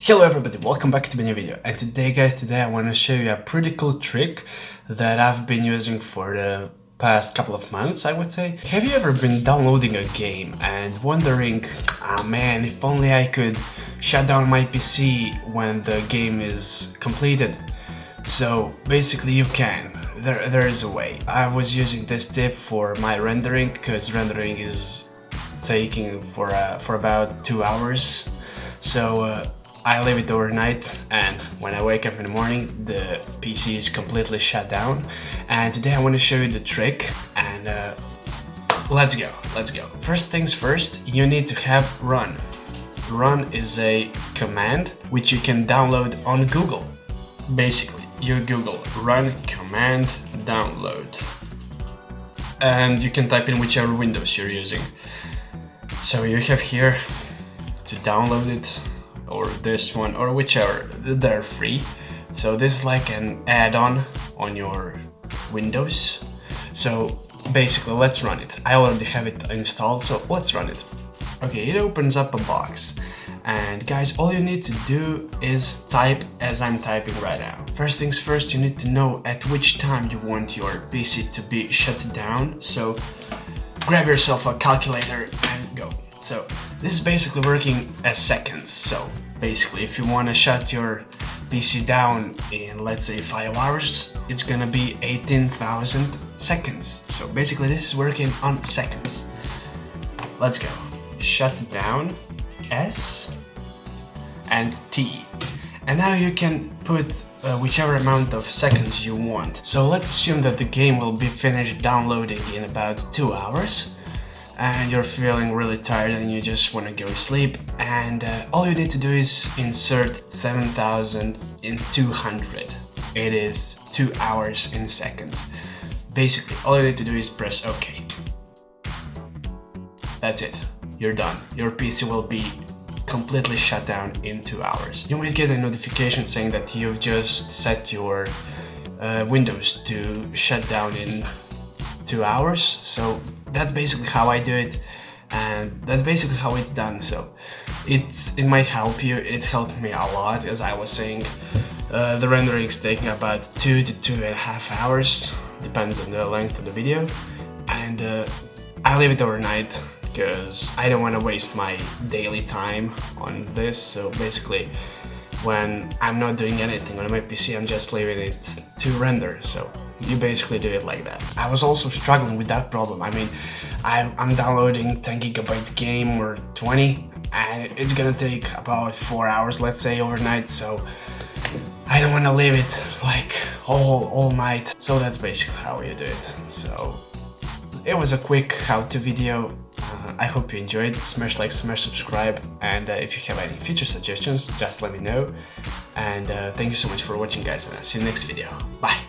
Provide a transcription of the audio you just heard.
Hello everybody, welcome back to the new video. And today guys, I want to show you a pretty cool trick that I've been using for the past couple of months, I would say. Have you ever been downloading a game and wondering, ah man, if only I could shut down my PC when the game is completed? So basically you can. There is a way. I was using this tip for my rendering because rendering is taking for about 2 hours. So I leave it overnight, and when I wake up in the morning the PC is completely shut down. And today I want to show you the trick, and let's go. First things first, you need to have run. Run is a command which you can download on Google. Basically you Google run command download and you can type in whichever Windows you're using. So you have here to download it, or this one, or whichever, they're free. So this is like an add-on on your Windows. So basically let's run it. I already have it installed, so let's run it. Okay, it opens up a box, and guys, all you need to do is type as I'm typing right now. First things first, you need to know at which time you want your PC to be shut down. So grab yourself a calculator and go. So this is basically working as seconds. So basically if you want to shut your PC down in, let's say, 5 hours, it's gonna be 18,000 seconds. So basically this is working on seconds. Let's go. Shut down, S and T. And now you can put whichever amount of seconds you want. So let's assume that the game will be finished downloading in about 2 hours. And you're feeling really tired and you just want to go to sleep, and all you need to do is insert 7,200. It is 2 hours in seconds. Basically all you need to do is press OK. That's it, you're done. Your PC will be completely shut down in 2 hours. You might get a notification saying that you've just set your Windows to shut down in 2 hours. So that's basically how I do it, and that's basically how it's done. So it might help you. It helped me a lot, as I was saying. The rendering is taking about 2 to 2.5 hours, depends on the length of the video, and I leave it overnight because I don't want to waste my daily time on this. So basically when I'm not doing anything on my PC, I'm just leaving it to render. So you basically do it like that. I was also struggling with that problem. I mean, I'm downloading 10 gigabytes game or 20, and it's gonna take about 4 hours, let's say, overnight. So I don't want to leave it like all night. So that's basically how you do it. So it was a quick how-to video. I hope you enjoyed. Smash like, smash subscribe, and if you have any future suggestions, just let me know. And thank you so much for watching, guys, and I'll see you next video. Bye!